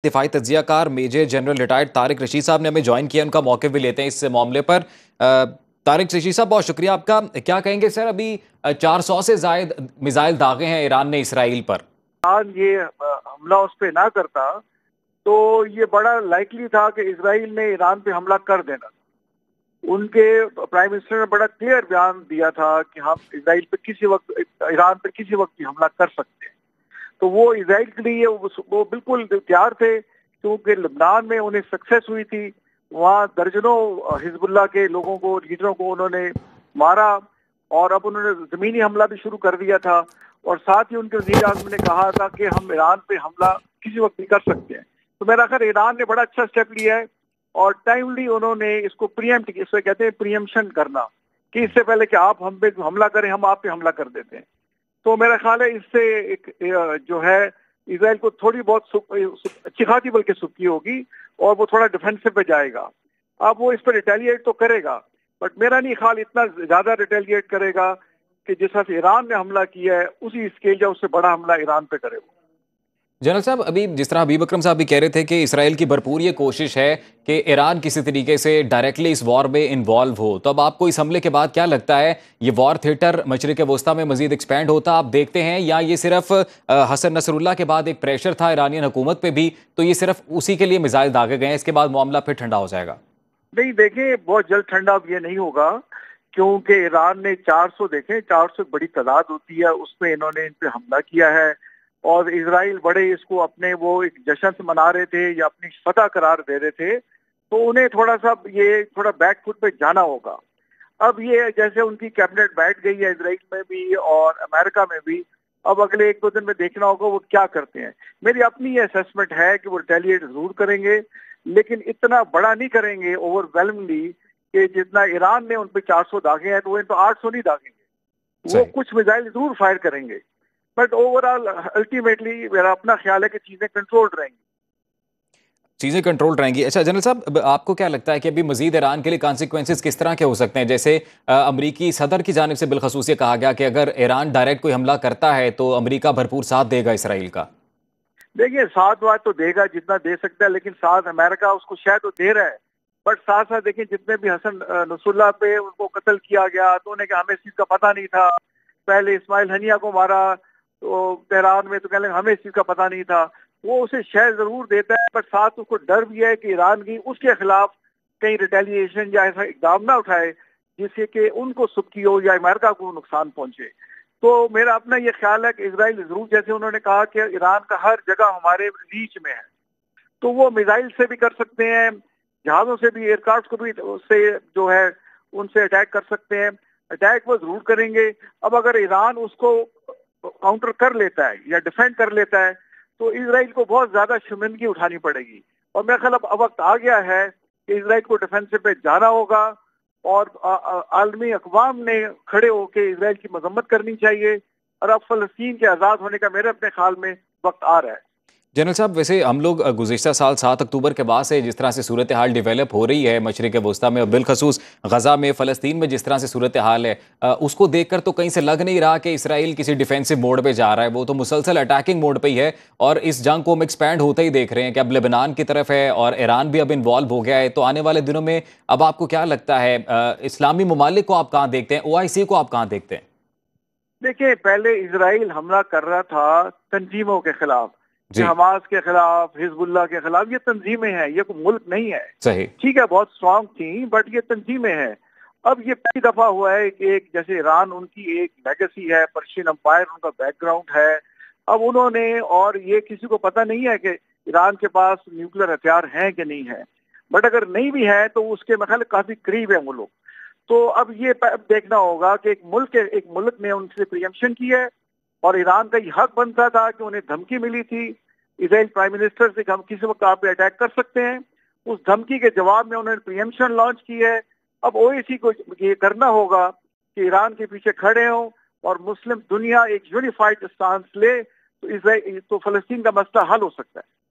दिफाई तज्जिया कार major general retired Tariq Rashid साहब ने हमें ज्वाइन किया, उनका मौक़िफ़ भी लेते हैं इस मामले पर। तारिक रशीद साहब, बहुत शुक्रिया आपका। क्या कहेंगे सर, अभी 400 से ज़ायद मिसाइल दागे हैं ईरान ने इसराइल पर। ईरान ये हमला उस पर ना करता तो ये बड़ा लाइकली था कि इसराइल ने ईरान पे हमला कर देना। उनके प्राइम मिनिस्टर ने बड़ा क्लियर बयान दिया था कि हम इसराइल पे किसी वक्त, ईरान पे किसी वक्त भी हमला कर सकते हैं। तो वो इसराइल के लिए वो बिल्कुल तैयार थे, क्योंकि लबनान में उन्हें सक्सेस हुई थी। वहाँ दर्जनों हिजबुल्लाह के लोगों को, लीडरों को उन्होंने मारा, और अब उन्होंने ज़मीनी हमला भी शुरू कर दिया था। और साथ ही उनके वज़ीर आज़म ने कहा था कि हम ईरान पे हमला किसी वक्त भी कर सकते हैं। तो मेरा ख्याल ईरान ने बड़ा अच्छा स्टेप लिया है, और टाइमली उन्होंने इसको प्रीएम्प्ट, इसे कहते हैं प्रीएम्पशन करना, कि इससे पहले कि आप हम पे हमला करें, हम आप पे हमला कर देते हैं। तो मेरा ख्याल है इससे एक जो है इसराइल को थोड़ी बहुत अच्छी खासी बल्कि सुखी होगी, और वो थोड़ा डिफेंसिव पे जाएगा। अब वो इस पर रिटेलिएट तो करेगा, बट मेरा नहीं ख्याल इतना ज्यादा रिटेलिएट करेगा कि जिस तरह से ईरान ने हमला किया है उसी स्केल या उससे बड़ा हमला ईरान पे करे। जनरल साहब, अभी जिस तरह हबीब अकरम साहब भी कह रहे थे कि इसराइल की भरपूर ये कोशिश है कि ईरान किसी तरीके से डायरेक्टली इस वॉर में इन्वॉल्व हो, तो अब आपको इस हमले के बाद क्या लगता है, ये वॉर थिएटर मशरिक वस्ता में मजीद एक्सपैंड होता आप देखते हैं, या ये सिर्फ हसन नसरुल्लाह के बाद एक प्रेशर था ईरानियन हुकूमत पे भी, तो ये सिर्फ उसी के लिए मिसाइल दागे गए हैं, इसके बाद मामला फिर ठंडा हो जाएगा? नहीं, देखें, बहुत जल्द ठंडा अब ये नहीं होगा, क्योंकि ईरान ने 400, देखें 400 बड़ी तादाद होती है, उसमें इन्होंने इन पे हमला किया है। और इजराइल बड़े इसको अपने वो एक जश्न से मना रहे थे या अपनी फतह करार दे रहे थे, तो उन्हें थोड़ा सा ये थोड़ा बैक फुट पे जाना होगा। अब ये जैसे उनकी कैबिनेट बैठ गई है इजराइल में भी और अमेरिका में भी, अब अगले 1-2 दिन में देखना होगा वो क्या करते हैं। मेरी अपनी ये असेसमेंट है कि वो रिटेलिएट जरूर करेंगे, लेकिन इतना बड़ा नहीं करेंगे ओवरवेलमिंगली, कि जितना ईरान ने उन पे 400 दागे हैं तो वो इन पे 800 नहीं दागेंगे। वो कुछ मिसाइल जरूर फायर करेंगे, बट ओवरऑल अल्टीमेटली मेरा अपना ख्याल है कि चीजें कंट्रोल्ड रहेंगी। चीज़ें कंट्रोल रहेंगी। अच्छा जनरल साहब, आपको क्या लगता है कि अभी मजीद ईरान के लिए कॉन्सिक्वेंसेस किस तरह के हो सकते हैं? जैसे अमरीकी सदर की जानिब से बिलखसूस ये कहा गया कि अगर ईरान डायरेक्ट कोई हमला करता है तो अमरीका भरपूर साथ देगा इसराइल का। देखिए, साथ वाथ तो देगा जितना दे सकता है, लेकिन साथ अमेरिका उसको शायद तो दे रहा है, बट साथ साथ देखिए जितने भी हसन नसरुल्लाह पे उनको कत्ल किया गया तो उन्हें हमें इस चीज का पता नहीं था। पहले इस्माइल हनिया को मारा तो तेहरान में, तो कह लेंगे हमें इस चीज का पता नहीं था। वो उसे शायद जरूर देता है, बट साथ उसको डर भी है कि ईरान की उसके खिलाफ कहीं रिटेलिएशन या ऐसा इकदाम ना उठाए जिससे कि उनको सुखी हो या अमेरिका को नुकसान पहुंचे। तो मेरा अपना ये ख्याल है कि इसराइल जरूर, जैसे उन्होंने कहा कि ईरान का हर जगह हमारे रीच में है, तो वो मिसाइल से भी कर सकते हैं, जहाजों से भी, एयरक्राफ्ट को भी उससे जो है उनसे अटैक कर सकते हैं। अटैक वो जरूर करेंगे। अब अगर ईरान उसको काउंटर कर लेता है या डिफेंड कर लेता है तो इसराइल को बहुत ज्यादा शर्मिंदगी उठानी पड़ेगी। और मेरा ख्याल अब वक्त आ गया है कि इसराइल को डिफेंसिव पे जाना होगा, और आलमी अक़वाम ने खड़े होकर इसराइल की मजम्मत करनी चाहिए। और अब फलस्तीन के आज़ाद होने का मेरे अपने ख्याल में वक्त आ रहा है। जनरल साहब, वैसे हम लोग गुज़िश्ता साल 7 अक्टूबर के बाद से जिस तरह से सूरत हाल डेवलप हो रही है मशरिक़ वस्ता में और बिलखसूस गज़ा में, फ़लस्तीन में जिस तरह से सूरत हाल है, उसको देखकर तो कहीं से लग नहीं रहा कि इसराइल किसी डिफेंसिव मोड पे जा रहा है। वो तो मुसलसल अटैकिंग मोड पे ही है, और इस जंग को हम एक्सपैंड होते ही देख रहे हैं कि अब लेबनान की तरफ है और ईरान भी अब इन्वॉल्व हो गया है। तो आने वाले दिनों में अब आपको क्या लगता है, इस्लामी ममालिक को आप कहाँ देखते हैं, OIC को आप कहाँ देखते हैं? देखिए, पहले इसराइल हमला कर रहा था तंजीमों के खिलाफ, जी, हमास के खिलाफ, हिजबुल्लाह के खिलाफ। ये तंजीमें हैं, ये कोई मुल्क नहीं है। सही। ठीक है, बहुत स्ट्रांग थी, बट ये तंजीमें हैं। अब ये पहली दफा हुआ है कि एक, जैसे ईरान उनकी एक लेगेसी है, पर्शियन एम्पायर उनका बैकग्राउंड है। अब उन्होंने, और ये किसी को पता नहीं है कि ईरान के पास न्यूक्लियर हथियार हैं कि नहीं है, बट अगर नहीं भी है तो उसके मतलब काफी करीब है वो लोग। तो अब ये देखना होगा कि एक मुल्क ने उनसे प्रियम्पशन की है, और ईरान का ये हक बनता था कि उन्हें धमकी मिली थी इजराइल प्राइम मिनिस्टर से कि हम किसी वक्त आप पे अटैक कर सकते हैं। उस धमकी के जवाब में उन्होंने प्रियम्पशन लॉन्च की है। अब OIC को ये करना होगा कि ईरान के पीछे खड़े हों और मुस्लिम दुनिया एक यूनिफाइड स्टांस ले, तो इसराइल, तो फलस्तीन का मसला हल हो सकता है।